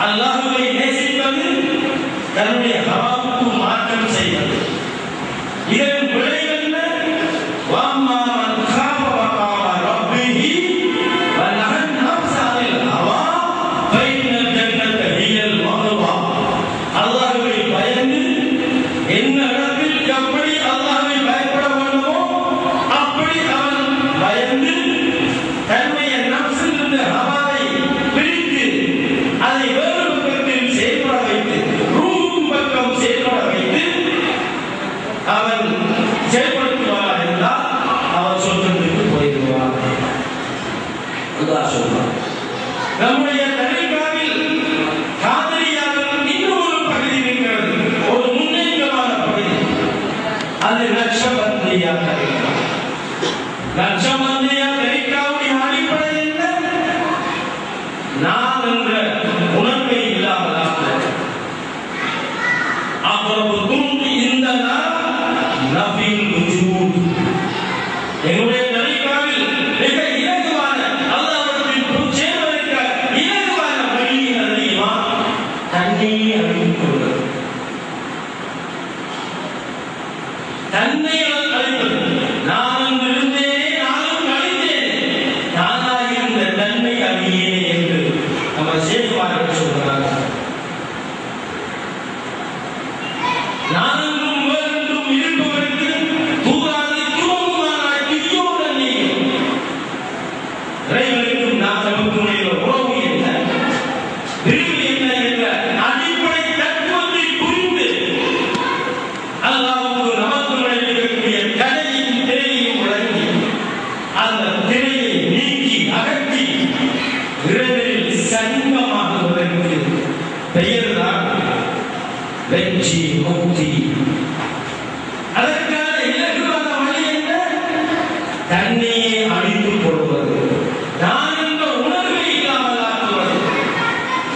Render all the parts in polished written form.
அல்லாஹ்வை நேசிப்பது தன்னுடைய ஹவாவுக்கு மாற்றம் செய்வது. இதன் விளைவு என்ன? வம்மா மன் காஃப வகாம ரப்பிஹி வநஹன் நஃப்ஸ அனில் ஹவா ஃபைனல் ஜன்னத ஹியல் மஅவா. அல்லாஹ்வை பயந்து என்ன இடத்தில் எப்படி அல்லாஹ்வை பயப்பட வேண்டுமோ அப்படி அவன் பயந்து தன்னுடைய நஃப்ஸிலிருந்து ஹவாவை பிரித்து அதை வேறு பக்கத்தில் செயல்பட வைத்து ரூஹ் பக்கம் செயல்பட வைத்து அவன் செயல்படுத்துவார் என்றால் அவன் சொர்க்கத்திற்கு போயிடுவான். அல்லாஹ் சொல்றான். நம்முடைய தரீகாவில் காதரியாவில் இன்னும் ஒரு பகுதி இருக்கிறது, ஒரு முன்னேற்றமான பகுதி. அது நக்ஷபந்தியா தரீகா. நக்ஷபந்தியா தரீகாவுடைய அடிப்படை என்ன? நான் என்ற உணர்வை இல்லாமலாக அவ்வளவுக்கும் இந்த நபில் வஜூத். எங்களுடைய தரீகாவில் மிக இலகுவான அல்லாஹ்வின் சேர்வதற்க இலகுவான வழி அறியுமா? தன்னை அறிந்து கொள்வது, தன்னை அறிவது. நான் இருந்தேனே, நானும் அழிந்தேனே, நானாக இருந்த தன்னை அறியேனே என்று நம்ம சேர்வார்கள் சொல்கிறார்கள். நானும் வேறும் இருப்பவருக்கு தூராது துரோகமானாய் திரியோடு நீயும். இறைவனுக்கும் நாம் நமக்கும் உள்ள உறவு என்ன, விரும்பு என்ன என்ற அடிப்படை தத்துவத்தை புரிந்து அல்லாஹ்வுக்கு நமக்கும் இருக்கக்கூடிய தடையும் திரையையும் விளங்கி அந்த திரையை நீக்கி அகற்றி இறைவனில் சங்கமாகுவதற்கு பெயர்தான் வெற்றி முக்தி. அதற்கான இலகுவான வழி என்ன? தன்னையே அழித்துக் கொள்வது, நான் என்ற உணர்வை இல்லாமல் ஆக்குவது.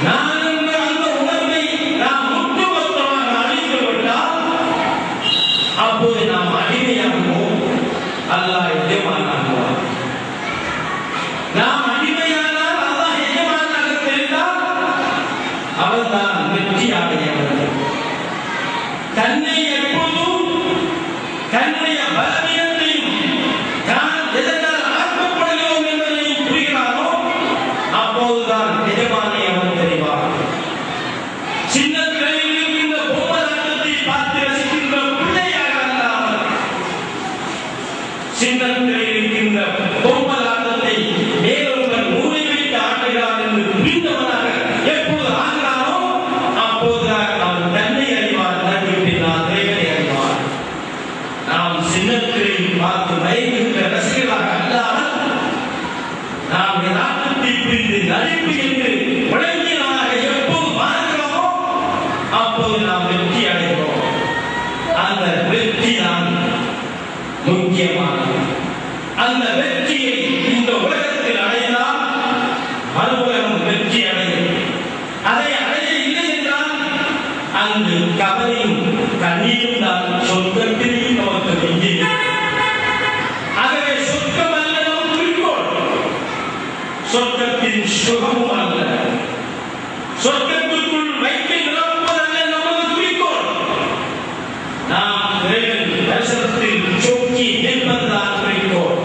நான் என்ற அந்த உணர்வை நாம் ஒட்டுமொத்தமாக அழித்து விட்டால் அப்போது நாம் அடிமையாகுவோம், அல்லாஹ் எஜமானாகுவார். நாம் அடிமையானால் அல்லாஹ் எஜமானாக தெரிந்தால் அவன்தான் வெற்றி அடையவர். தன்னை எப்போதும் தன்னுடைய பலவீனத்தையும் தான் எதனால் ஆக்கப்படுகிறோம் என்பதையும் புரிகிறானோ அப்போதுதான் எஜமானை அவன் தெரிவார். சின்ன திரையில் இருக்கின்ற பொம்மலாட்டத்தை பார்த்து ரசிக்கின்ற பிள்ளையாக அல்லாமல் சின்ன திரையில் இருக்கின்ற பொம்மலாட்டத்தை வேறொருவர் மூளை வைத்து ஆட்டுகிறார் என்று புரிந்தவனாக எப்போது ஆகிறானோ அப்போதுதான் அவன் தன்னை அறிவார், தன்னை பின்னால் இறைவனை அறிவார். நாம் சின்னத்திரையில் பார்த்து மயங்குகின்ற ரசிகர்களாக அல்லாமல் நாம் யதார்த்தத்தை புரிந்து நடிப்பு என்று விளங்கியவனாக எப்போது மாறுகிறோமோ அப்போது நாம் வெற்றி அடைகிறோம். அந்த வெற்றி தான் முக்கியமானது. அந்த வெற்றியை இந்த உலகத்தில் அடைந்தால் மறு உலகம் வெற்றி அடையும். அதை அடைய இல்லை என்றால் அங்கு கவலையும் கண்ணீரும் தான் சொர்க்கத்திலேயும் நமக்கு நெஞ்சில். ஆகவே சொர்க்கம் அல்ல நம் குறிக்கோள், சொர்க்கத்தின் சுகமும் அல்ல, சொர்க்கத்திற்குள் வைத்து நிரப்புவதல்ல நமது குறிக்கோள். நாம் இறைவன் தரிசனத்தில் சொக்கி நிற்பதுதான் குறிக்கோள்.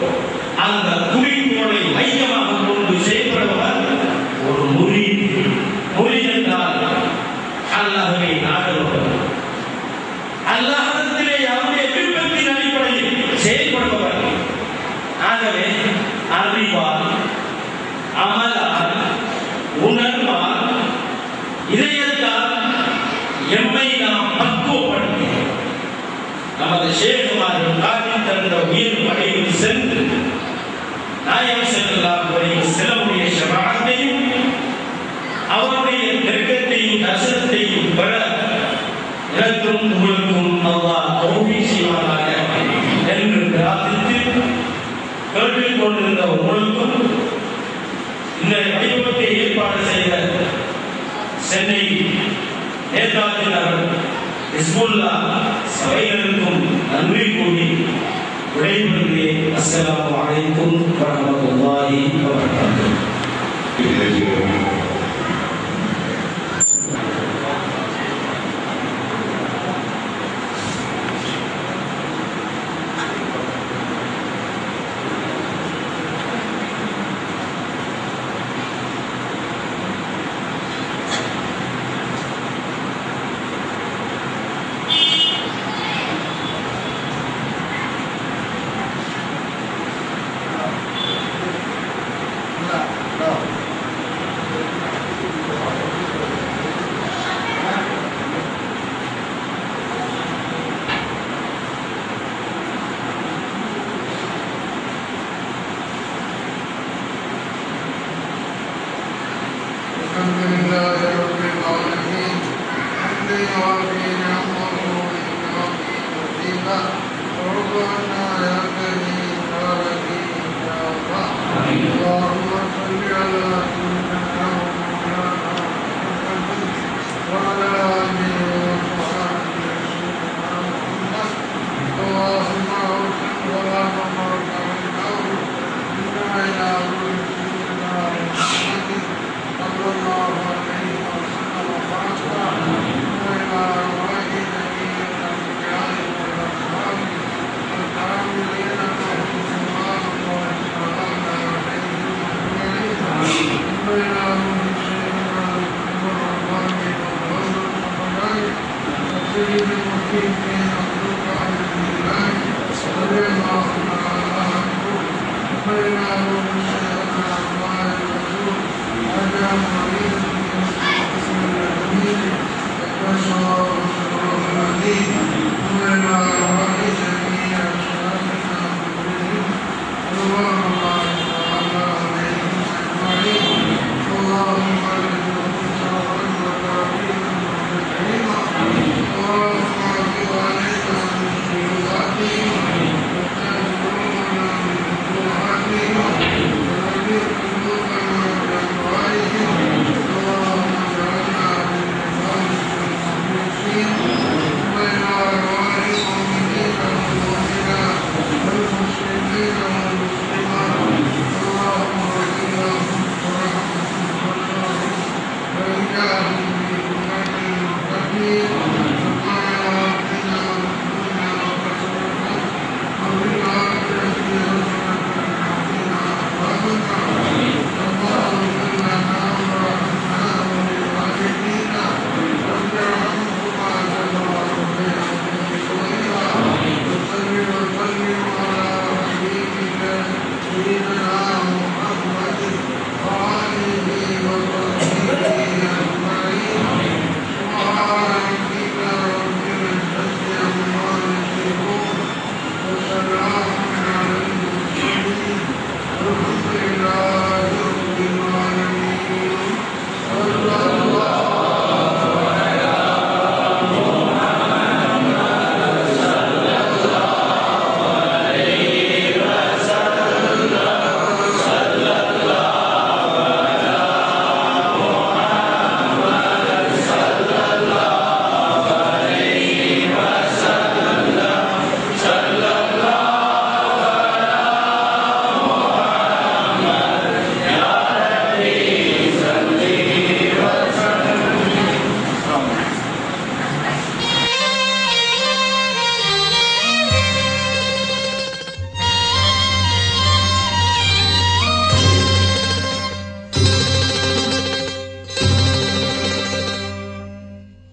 அந்த குறிக்கோளை மையமாக கொண்டு செயல்படுவவர் ஒரு முரீத். முரீத் என்றால் அல்லாஹ்வை நாடுபவர், அல்லாஹ்விடத்திலே அவருடைய விருப்பத்தின் அடிப்படையில் செயல்படுபவர். ஆகவே அறிவால், அமலால், உணர்வால், இதயத்தால் எம்மை நாம் பக்குவப்படுத்தி நமது ஷேகுமார்கள் காட்டி தந்த உயிர் படையில் சென்று நாயகம் ஸல்லல்லாஹு அலைஹி வஸல்லமுடைய ஷஃபாஅத்தையும் அவருடைய நெருக்கத்தையும் தரிசனத்தையும் பெற எனக்கும் உங்களுக்கும் அல்லாஹ் தௌஃபீக் செய்வானாக என்று பிரார்த்தித்து கேட்டுக் கொண்டிருந்த உங்களுக்கும் இந்த வழிபாட்டை ஏற்பாடு செய்த சென்னை நேதாஜி நகர் ஹிஸ்புல்லா சபையினருக்கும் நன்றி கூறி விடைபெறுகிறேன். அஸ்ஸலாமு அலைக்கும் வரஹ்மத்துல்லாஹி வபரகாத்துஹு.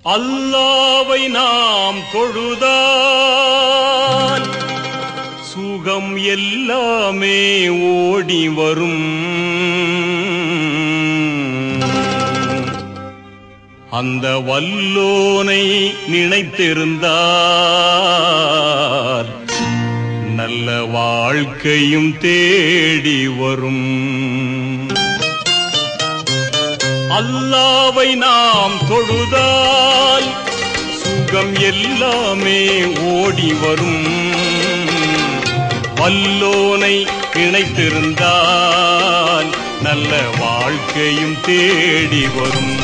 அல்லாஹ்வை நாம் தொழுதால் சுகம் எல்லாமே ஓடி வரும். அந்த வல்லோனை நினைத்திருந்தால் நல்ல வாழ்க்கையும் தேடி வரும். அல்லாஹ்வை நாம் தொழுதால் சுகம் எல்லாமே ஓடி வரும். வல்லோனை நினைத்திருந்தால் நல்ல வாழ்க்கையும் தேடி வரும்.